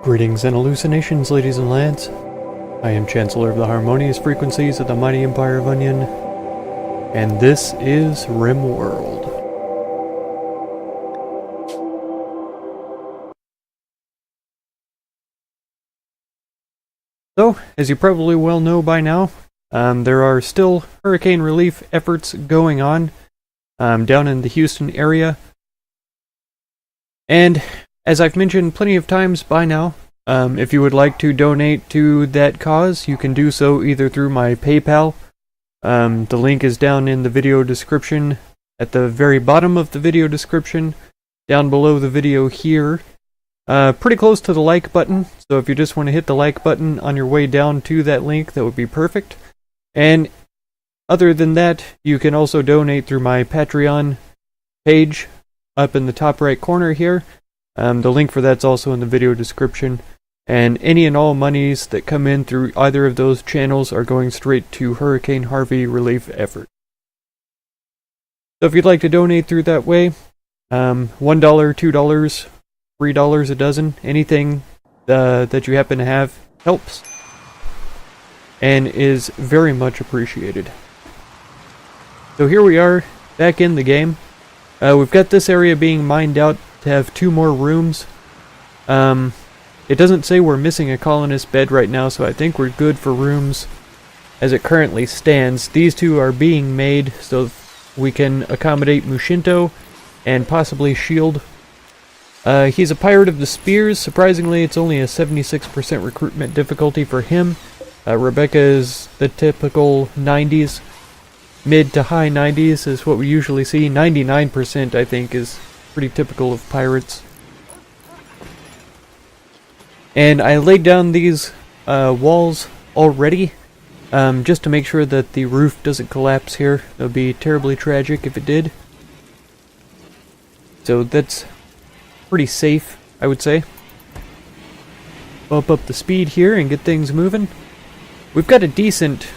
Greetings and hallucinations, ladies and lads. I am Chancellor of the Harmonious Frequencies of the Mighty Empire of Onion, and this is Rimworld. So, as you probably well know by now, there are still hurricane relief efforts going on down in the Houston area. And as I've mentioned plenty of times by now, if you would like to donate to that cause, you can do so either through my PayPal. The link is down in the video description, at the very bottom of the video description, down below the video here. Pretty close to the like button, so if you just want to hit the like button on your way down to that link, that would be perfect. And other than that, you can also donate through my Patreon page up in the top right corner here. The link for that's also in the video description. And any and all monies that come in through either of those channels are going straight to Hurricane Harvey relief effort. So if you'd like to donate through that way, $1, $2, $3 a dozen, anything that you happen to have helps and is very much appreciated. So here we are, back in the game. We've got this area being mined out to have 2 more rooms. It doesn't say we're missing a colonist bed right now, so I think we're good for rooms as it currently stands. These 2 are being made so we can accommodate Mushinto and possibly Shield. He's a pirate of the spears. Surprisingly, it's only a 76% recruitment difficulty for him. Rebecca is the typical 90s. Mid to high 90s is what we usually see. 99% I think is pretty typical of pirates. And I laid down these walls already, just to make sure that the roof doesn't collapse here. It would be terribly tragic if it did. So that's pretty safe, I would say. Bump up the speed here and get things moving. We've got a decent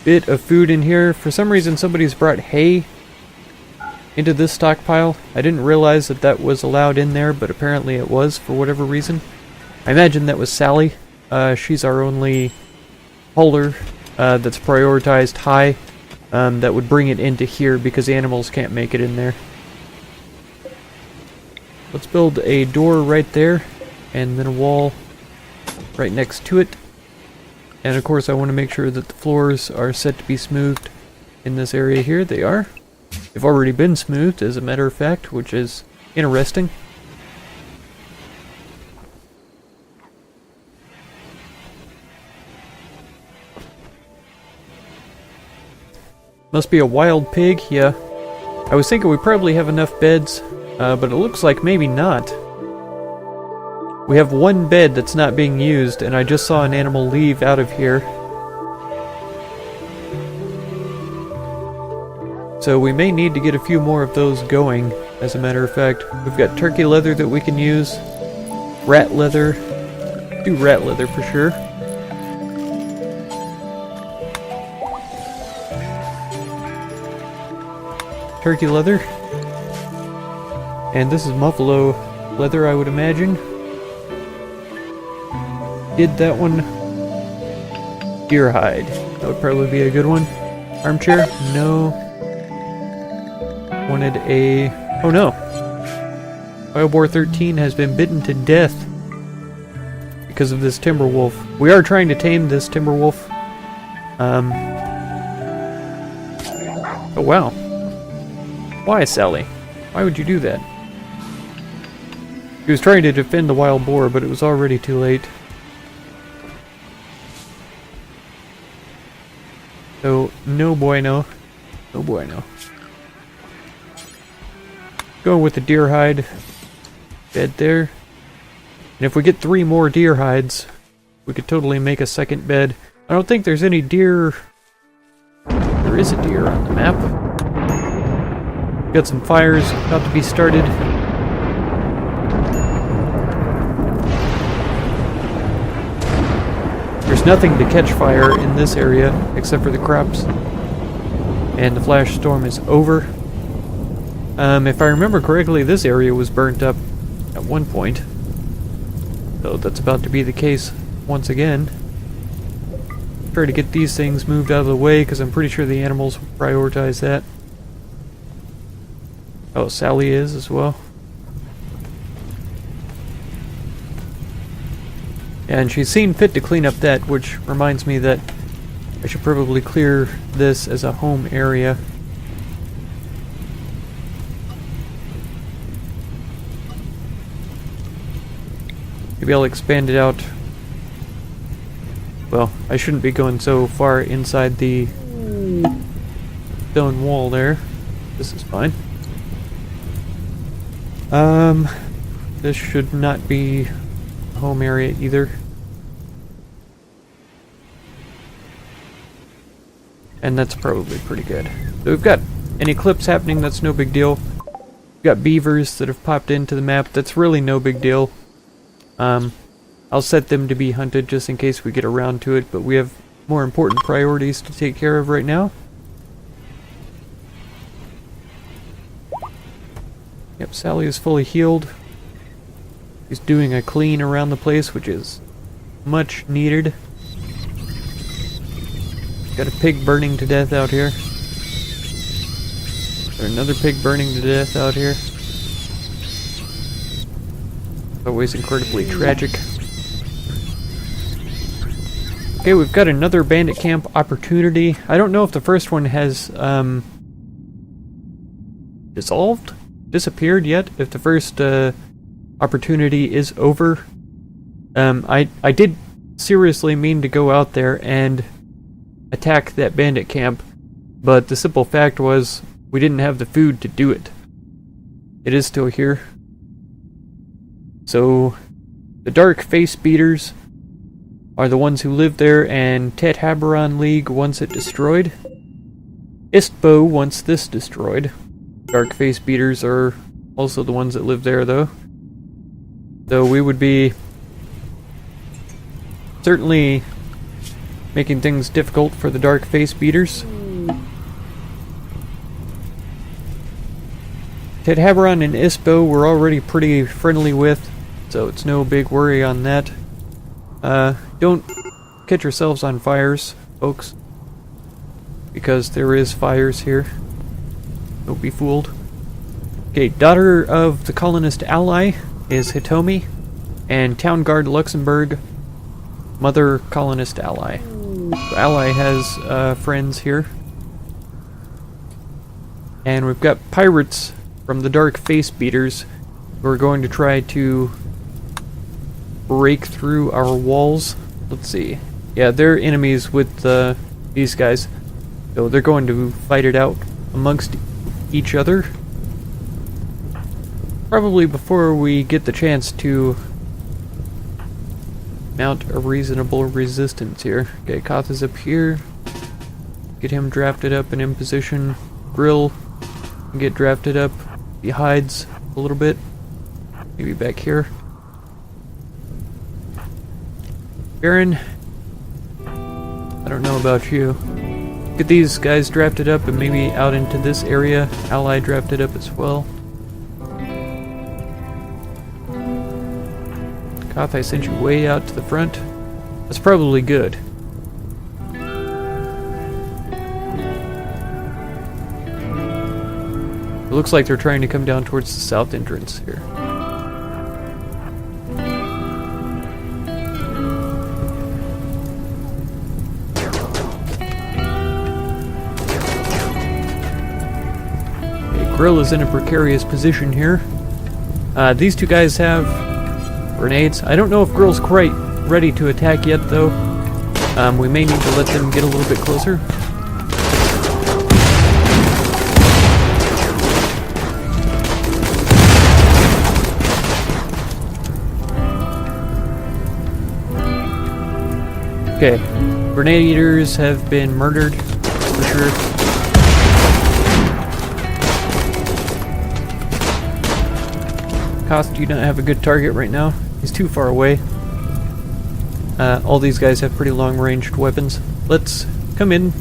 bit of food in here. For some reason somebody's brought hay into this stockpile. I didn't realize that that was allowed in there, but apparently it was for whatever reason. I imagine that was Sally. She's our only hauler that's prioritized high. That would bring it into here because the animals can't make it in there. Let's build a door right there and then a wall right next to it. And of course I want to make sure that the floors are set to be smoothed in this area here. They are. They've already been smoothed, as a matter of fact, which is interesting. Must be a wild pig, yeah. I was thinking we probably have enough beds, but it looks like maybe not. We have 1 bed that's not being used, and I just saw an animal leave out of here. So we may need to get a few more of those going, as a matter of fact. We've got turkey leather that we can use, rat leather, do rat leather for sure. Turkey leather. And this is buffalo leather, I would imagine. Did that one. Deer hide. That would probably be a good one. Armchair? No. Wanted a... Oh no. Wildboar 13 has been bitten to death because of this timber wolf. We are trying to tame this timber wolf. Oh wow. Why, Sally? Why would you do that? He was trying to defend the wild boar, but it was already too late. So, no bueno. No bueno. Going with the deer hide bed there. And if we get 3 more deer hides, we could totally make a second bed. I don't think there's any deer... There is a deer on the map. Got some fires about to be started. There's nothing to catch fire in this area except for the crops. And the flash storm is over. If I remember correctly, this area was burnt up at one point. So that's about to be the case once again. Try to get these things moved out of the way because I'm pretty sure the animals will prioritize that. Oh, Sally is as well. And she's seen fit to clean up that, which reminds me that I should probably clear this as a home area. Maybe I'll expand it out. Well, I shouldn't be going so far inside the stone wall there. This is fine. This should not be a home area either. And that's probably pretty good. So we've got an eclipse happening, that's no big deal. We've got beavers that have popped into the map, that's really no big deal. I'll set them to be hunted just in case we get around to it, but we have more important priorities to take care of right now. Yep, Sally is fully healed. He's doing a clean around the place, which is much needed. Got a pig burning to death out here. There's another pig burning to death out here. Always incredibly tragic. Okay, we've got another bandit camp opportunity. I don't know if the first one has disappeared yet. If the first opportunity is over. I did seriously mean to go out there and attack that bandit camp, but the simple fact was we didn't have the food to do it. It is still here. So, the Dark Face Beaters are the ones who live there, and Tet Haberon League wants it destroyed. Istbo wants this destroyed. Dark Face Beaters are also the ones that live there, though. So we would be certainly making things difficult for the Dark Face Beaters. Tet Haberon and Istbo we're already pretty friendly with, so it's no big worry on that. Don't catch yourselves on fires, folks, because there is fires here. Don't be fooled. Okay, daughter of the colonist ally is Hitomi, and town guard Luxembourg, mother colonist ally. So ally has friends here. And we've got pirates from the Dark Face Beaters who are going to try to break through our walls. Let's see. Yeah, they're enemies with these guys. So they're going to fight it out amongst each other. Probably before we get the chance to mount a reasonable resistance here. Okay, Koth is up here. Get him drafted up and in position. Grill can get drafted up. He hides a little bit. Maybe back here. Baron, I don't know about you. Get these guys drafted up and maybe out into this area. Ally drafted up as well. Koth, I sent you way out to the front. That's probably good. It looks like they're trying to come down towards the south entrance here. Okay, Grill is in a precarious position here. These two guys have grenades. I don't know if Grill's quite ready to attack yet, though. We may need to let them get a little bit closer. Okay, grenade eaters have been murdered, for sure. Koth, you don't have a good target right now. He's too far away. All these guys have pretty long-ranged weapons. Let's come in.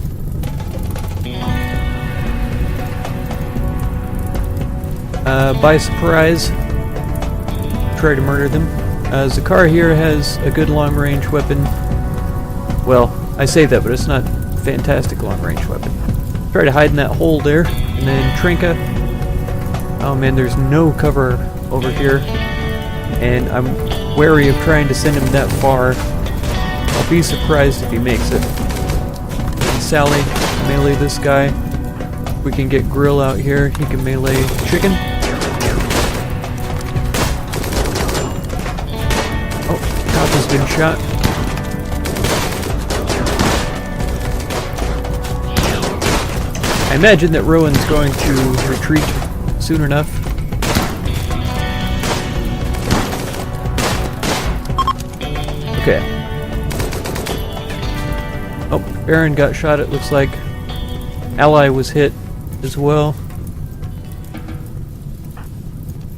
By surprise. Try to murder them. Zakar here has a good long-range weapon. Well, I say that, but it's not a fantastic long-range weapon. Try to hide in that hole there, and then Trinka. Oh man, there's no cover over here, and I'm wary of trying to send him that far. I'll be surprised if he makes it. And Sally, melee this guy. We can get Grill out here. He can melee chicken. Oh, Cop has been shot. I imagine that Rowan's going to retreat soon enough. Okay. Oh, Baron got shot, it looks like. Ally was hit as well.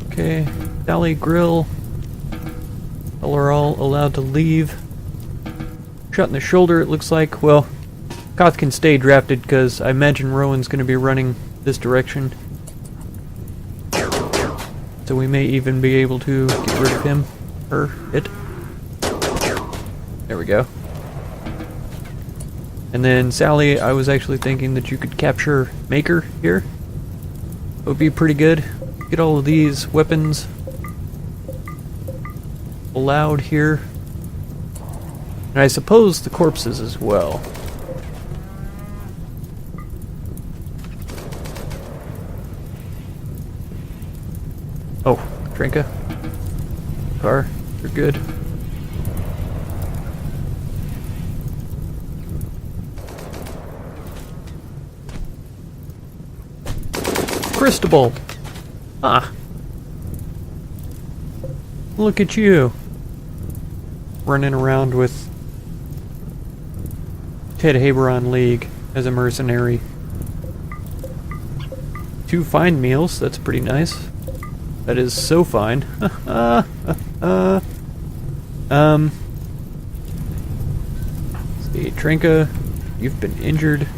Okay, Sally, Grill. All are all allowed to leave. Shot in the shoulder, it looks like. Well, Koth can stay drafted because I imagine Rowan's going to be running this direction. So we may even be able to get rid of him. Or it. There we go. And then Sally, I was actually thinking that you could capture Maker here. It would be pretty good. Get all of these weapons allowed here. And I suppose the corpses as well. Oh, Trinka. Car, you're good. Crystal. Ah. Look at you. Running around with Ted Haberon League as a mercenary. 2 fine meals, that's pretty nice. That is so fine. Let's see, Trinka, you've been injured.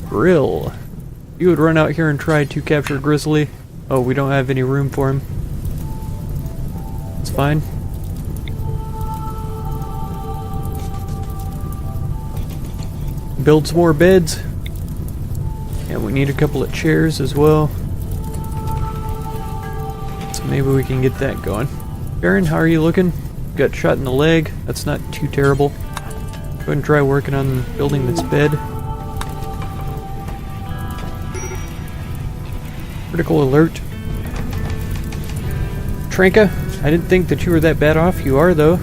Grill. You would run out here and try to capture Grizzly. Oh, we don't have any room for him. It's fine. Build some more beds. And we need a couple of chairs as well. So maybe we can get that going. Baron, how are you looking? Got shot in the leg. That's not too terrible. Go ahead and try working on building this bed. Critical alert. Trinka, I didn't think that you were that bad off. You are, though.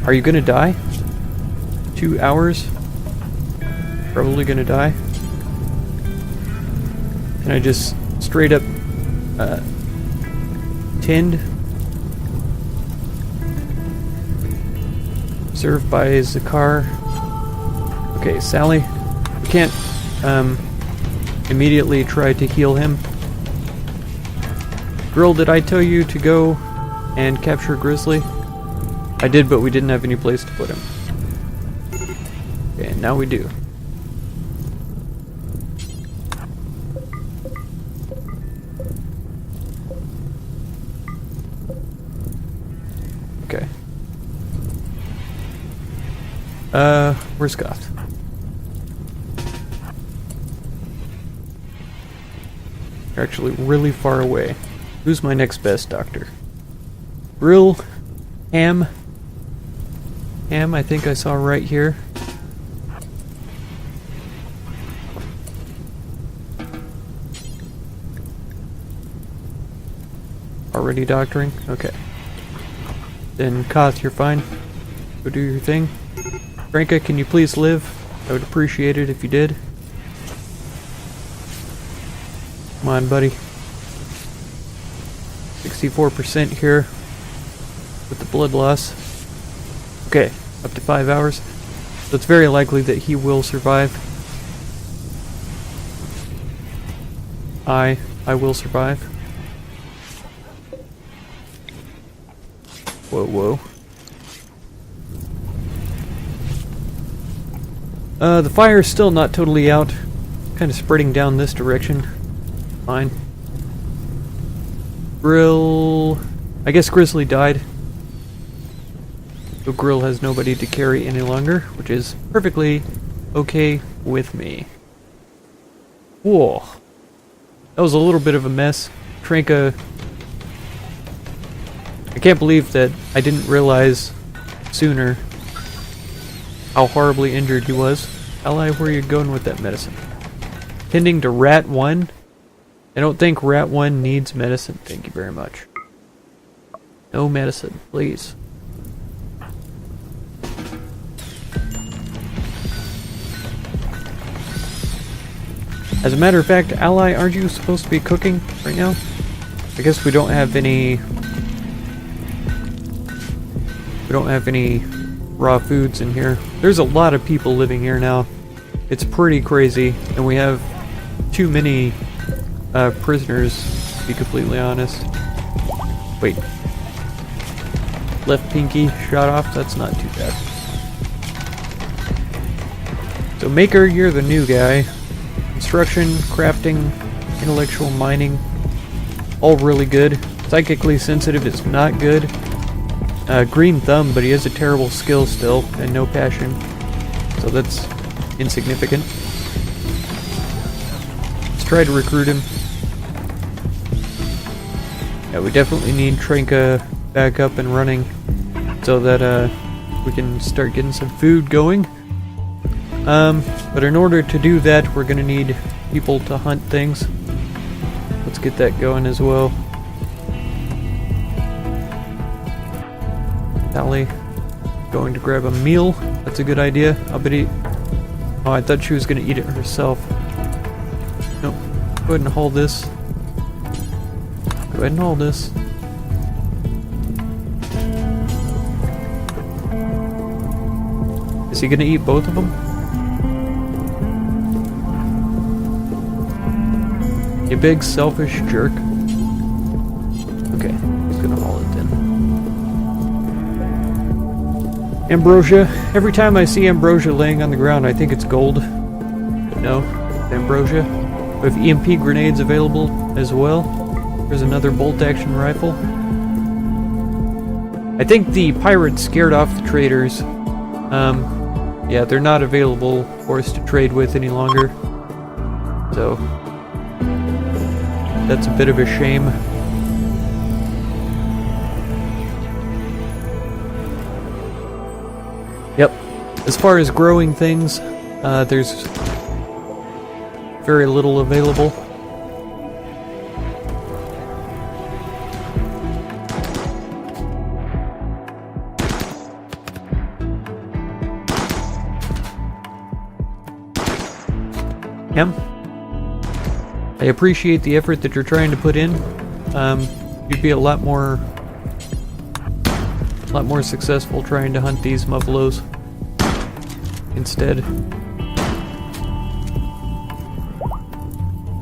Are you gonna die? 2 hours? Probably gonna die. Can I just straight up tend? Served by Zakar. Okay, Sally. We can't immediately try to heal him. Girl, did I tell you to go and capture Grizzly? I did, but we didn't have any place to put him. Okay, and now we do. Okay. Where's Goth? You're actually really far away. Who's my next best doctor? Grill? Ham? Ham, I think I saw right here. Already doctoring? Okay. Then Koth, you're fine. Go do your thing. Franka, can you please live? I would appreciate it if you did. Come on, buddy. 64% here with the blood loss. Okay, up to 5 hours. So it's very likely that he will survive. I will survive. Whoa, whoa. The fire is still not totally out. Kind of spreading down this direction. Fine. Grill. I guess Grizzly died. So Grill has nobody to carry any longer, which is perfectly okay with me. Whoa. That was a little bit of a mess. Tranka... I can't believe that I didn't realize sooner how horribly injured he was. Ally, where are you going with that medicine? Tending to Rat 1? I don't think Rat 1 needs medicine. Thank you very much. No medicine, please. As a matter of fact, Ally, aren't you supposed to be cooking right now? I guess we don't have any... We don't have any raw foods in here. There's a lot of people living here now. It's pretty crazy, and we have too many prisoners, to be completely honest. Wait. Left pinky shot off? That's not too bad. So Maker, you're the new guy. Construction, crafting, intellectual mining, all really good. Psychically sensitive is not good. Green thumb, but he has a terrible skill still, and no passion. So that's insignificant. Let's try to recruit him. Yeah, we definitely need Tranka back up and running so that we can start getting some food going. But in order to do that, we're gonna need people to hunt things. Let's get that going as well. Sally, going to grab a meal. That's a good idea. I'll bet eat. Oh, I thought she was gonna eat it herself. Nope. Go ahead and hold this. Go ahead and hold this. Is he gonna eat both of them? You big selfish jerk. Okay, he's gonna haul it then. Ambrosia. Every time I see ambrosia laying on the ground, I think it's gold. But no, it's ambrosia. We have EMP grenades available as well. There's another bolt-action rifle. I think the pirates scared off the traders. Yeah, they're not available for us to trade with any longer. So, that's a bit of a shame. Yep. As far as growing things, there's very little available. I appreciate the effort that you're trying to put in. You'd be a lot more successful trying to hunt these muffalos instead.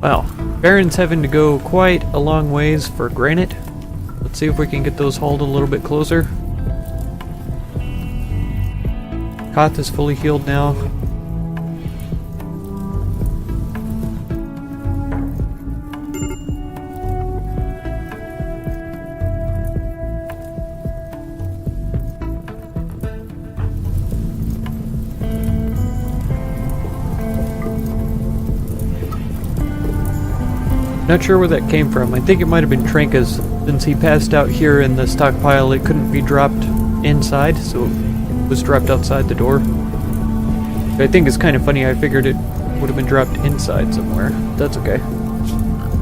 Wow, Baron's having to go quite a long ways for granite. Let's see if we can get those hauled a little bit closer. Koth is fully healed now. Not sure where that came from. I think it might have been Tranka's. Since he passed out here in the stockpile, it couldn't be dropped inside, so it was dropped outside the door. But I think it's kind of funny. I figured it would have been dropped inside somewhere. That's okay.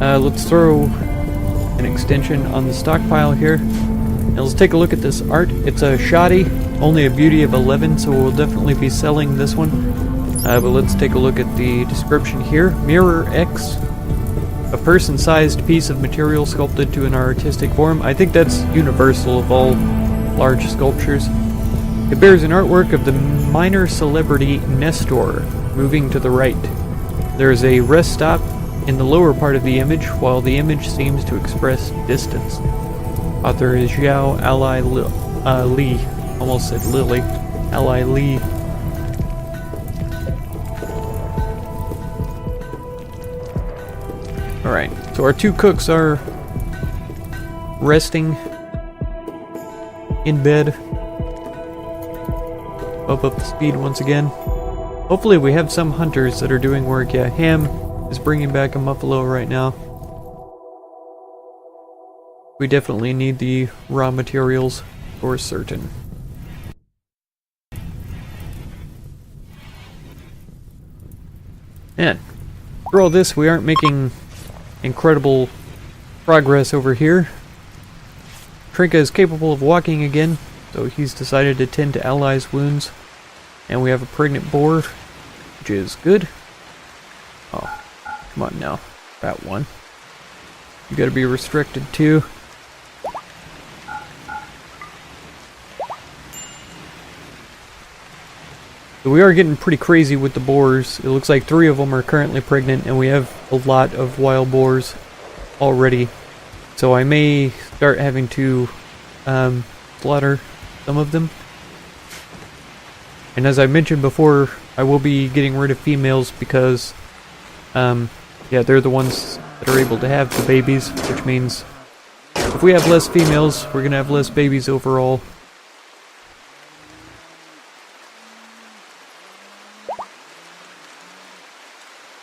Let's throw an extension on the stockpile here. Now let's take a look at this art. It's a shoddy, only a beauty of 11, so we'll definitely be selling this one. But let's take a look at the description here. Mirror X. A person-sized piece of material sculpted to an artistic form. I think that's universal of all large sculptures. It bears an artwork of the minor celebrity Nestor, moving to the right. There is a rest stop in the lower part of the image, while the image seems to express distance. Author is Xiao Ally Li. Almost said Lily. Ally Li. Alright, so our two cooks are resting. in bed. Bump up the speed once again. Hopefully we have some hunters that are doing work. Yeah, Ham is bringing back a muffalo right now. We definitely need the raw materials for certain. And for all this, we aren't making incredible progress over here. Trinka is capable of walking again, so he's decided to tend to Allies' wounds. And we have a pregnant boar, which is good. Oh, come on now. That one. You gotta be restricted too. So we are getting pretty crazy with the boars. It looks like 3 of them are currently pregnant, and we have a lot of wild boars already. So I may start having to slaughter some of them. And as I mentioned before, I will be getting rid of females because, yeah, they're the ones that are able to have the babies, which means if we have less females, we're going to have less babies overall.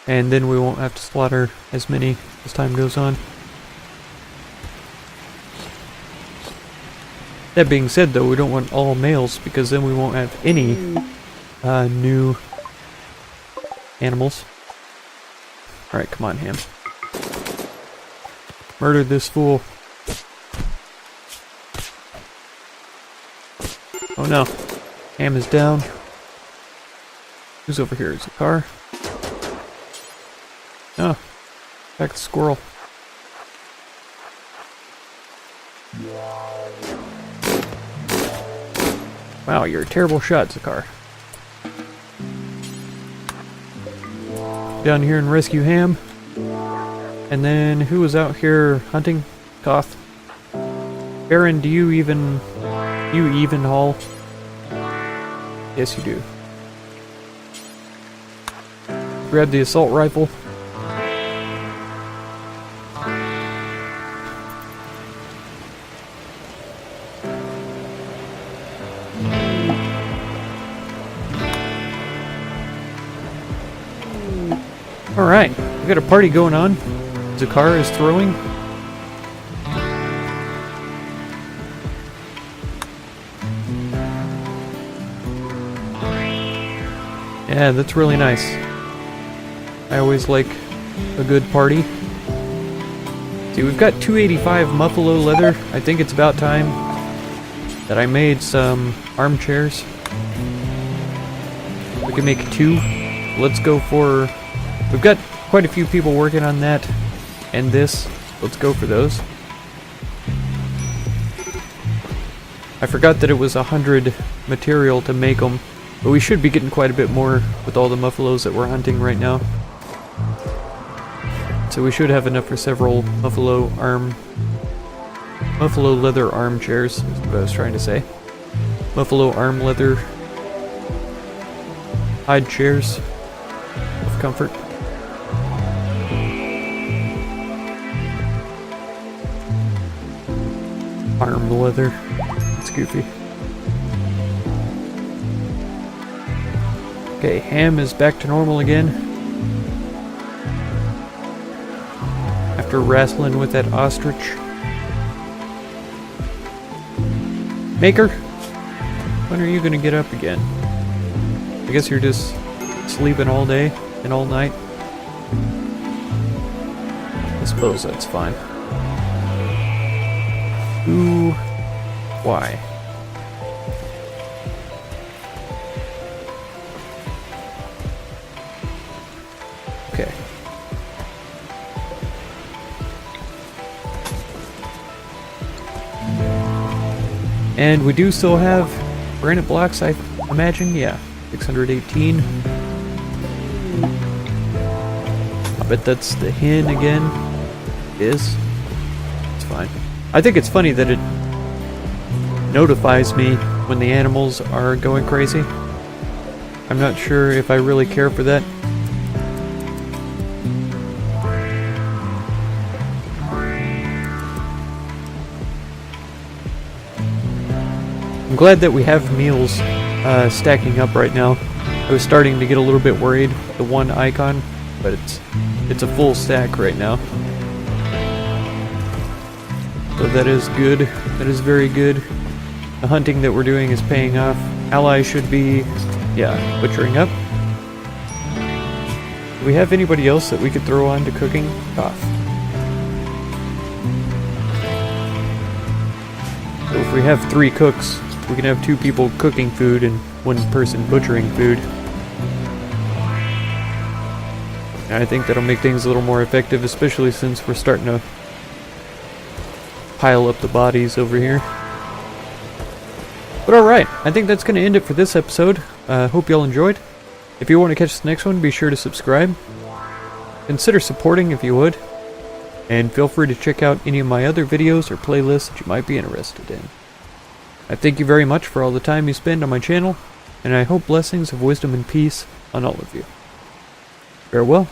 And then we won't have to slaughter as many as time goes on. That being said, though, we don't want all males because then we won't have any new animals. Alright, come on, Ham. Murder this fool. Oh no. Ham is down. Who's over here? Is it a car? Oh. Back the squirrel. Wow, you're a terrible shot, Zakar. Down here and rescue Ham. And then, who was out here hunting? Koth. Baron, do you even haul? Yes, you do. Grab the assault rifle. Alright, we got a party going on. Zakar is throwing. Yeah, that's really nice. I always like a good party. See, we've got 285 Muffalo leather. I think it's about time that I made some armchairs. We can make 2. Let's go for... We've got quite a few people working on that and this. Let's go for those. I forgot that it was 100 material to make them, but we should be getting quite a bit more with all the muffalos that we're hunting right now. So we should have enough for several Muffalo leather armchairs, is what I was trying to say. Muffalo arm leather hide chairs of comfort. Arm leather. It's goofy. Okay, Ham is back to normal again. After wrestling with that ostrich. Maker, when are you gonna get up again? I guess you're just sleeping all day and all night. I suppose that's fine. Who? Why? Okay. And we do still have granite blocks, I imagine. Yeah, 618. I bet that's the hen again. It is. It's fine. I think it's funny that it notifies me when the animals are going crazy. I'm not sure if I really care for that. I'm glad that we have meals stacking up right now. I was starting to get a little bit worried, the one icon, but it's a full stack right now. So that is good. That is very good. The hunting that we're doing is paying off. Ally should be, yeah, butchering up. Do we have anybody else that we could throw on to cooking? Off. So if we have 3 cooks, we can have 2 people cooking food and 1 person butchering food. And I think that'll make things a little more effective, especially since we're starting to pile up the bodies over here. But alright, I think that's going to end it for this episode. Hope y'all enjoyed. If you want to catch the next one, be sure to subscribe. Consider supporting if you would. And feel free to check out any of my other videos or playlists that you might be interested in. I thank you very much for all the time you spend on my channel, and I hope blessings of wisdom and peace on all of you. Farewell.